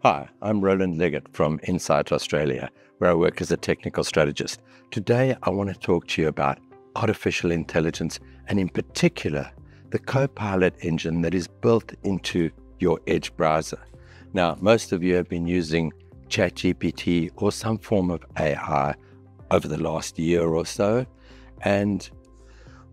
Hi, I'm Roland Leggat from Insight Australia, where I work as a technical strategist. Today, I want to talk to you about artificial intelligence and in particular, the Copilot engine that is built into your Edge browser. Now, most of you have been using ChatGPT or some form of AI over the last year or so. And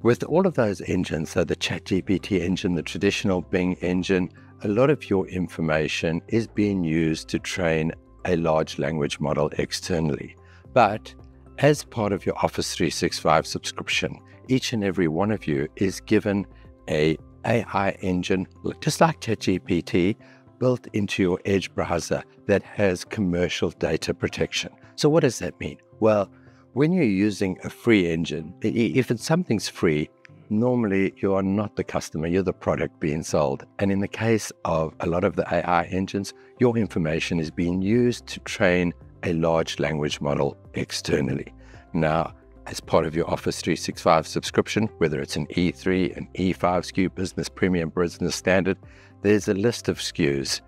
with all of those engines, so the ChatGPT engine, the traditional Bing engine, a lot of your information is being used to train a large language model externally. But as part of your Office 365 subscription, each and every one of you is given an AI engine, just like ChatGPT, built into your Edge browser that has commercial data protection. So what does that mean? Well, when you're using a free engine, if something's free, normally you are not the customer, you're the product being sold. And in the case of a lot of the AI engines, your information is being used to train a large language model externally. Now, as part of your Office 365 subscription, whether it's an E3, an E5 SKU, Business Premium, Business Standard, there's a list of SKUs.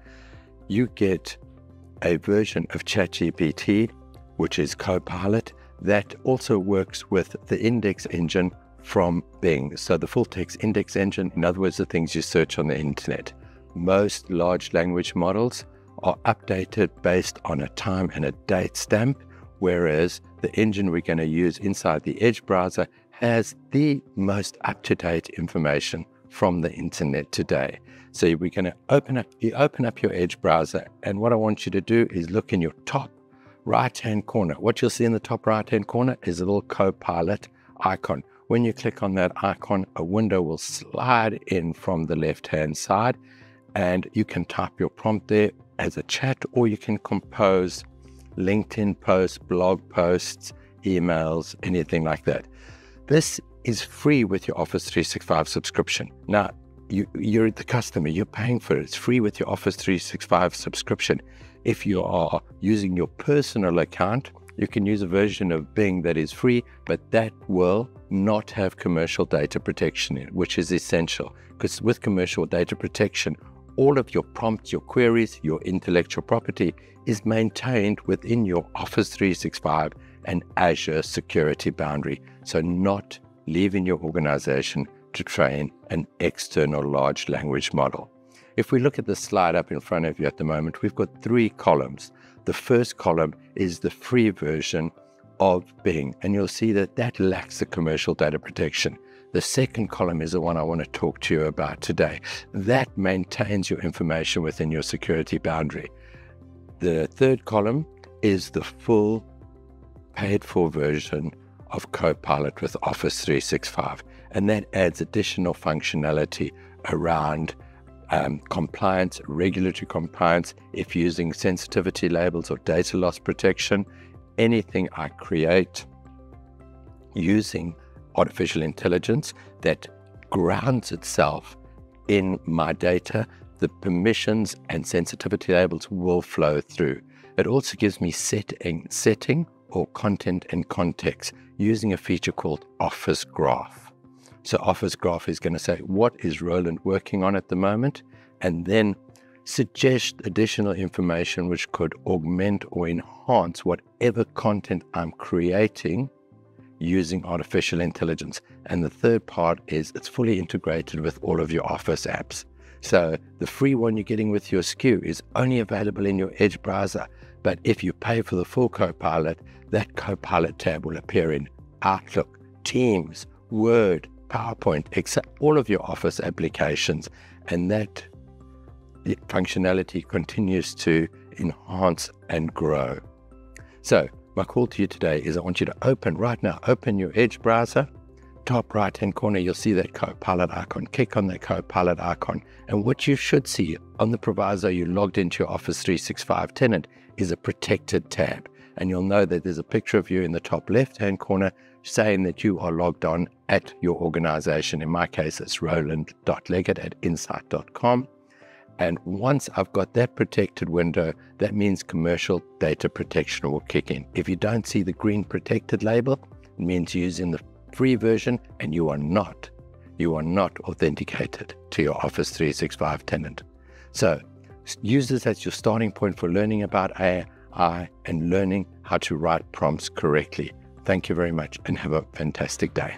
You get a version of ChatGPT, which is Copilot, that also works with the index engine from Bing. So the full text index engine, in other words, the things you search on the internet. Most large language models are updated based on a time and a date stamp, whereas the engine we're going to use inside the Edge browser has the most up-to-date information from the internet today. So we're going to open up your Edge browser, and what I want you to do is look in your top right-hand corner. What you'll see in the top right-hand corner is a little Copilot icon. When you click on that icon, a window will slide in from the left-hand side, and you can type your prompt there as a chat, or you can compose LinkedIn posts, blog posts, emails, anything like that. This is free with your Office 365 subscription. Now, you're the customer, you're paying for it. It's free with your Office 365 subscription. If you are using your personal account, you can use a version of Bing that is free, but that will not have commercial data protection in it, which is essential, because with commercial data protection, all of your prompts, your queries, your intellectual property is maintained within your Office 365 and Azure security boundary, so not leaving your organization to train an external large language model. If we look at the slide up in front of you at the moment, we've got 3 columns. The first column is the free version of Bing, and you'll see that that lacks the commercial data protection. The second column is the one I want to talk to you about today. That maintains your information within your security boundary. The third column is the full paid-for version of Copilot with Office 365, and that adds additional functionality around compliance, regulatory compliance, if using sensitivity labels or data loss protection. Anything I create using artificial intelligence that grounds itself in my data, the permissions and sensitivity labels will flow through. It also gives me setting or content and context using a feature called Office Graph. So Office Graph is going to say, what is Roland working on at the moment? And then suggest additional information which could augment or enhance whatever content I'm creating using artificial intelligence. And the third part is it's fully integrated with all of your Office apps. So the free one you're getting with your SKU is only available in your Edge browser. But if you pay for the full Copilot, that Copilot tab will appear in Outlook, Teams, Word, PowerPoint, except all of your Office applications, and that functionality continues to enhance and grow. So my call to you today is I want you to open your Edge browser. Top right hand corner, you'll see that Copilot icon. Click on that Copilot icon, and what you should see on the proviso you logged into your Office 365 tenant is a protected tab, and you'll know that there's a picture of you in the top left hand corner saying that you are logged on at your organization. In my case, it's roland.leggat@insight.com. And once I've got that protected window, that means commercial data protection will kick in. If you don't see the green protected label, it means you're using the free version and you are not authenticated to your Office 365 tenant. So Use this as your starting point for learning about AI and learning how to write prompts correctly. Thank you very much and have a fantastic day.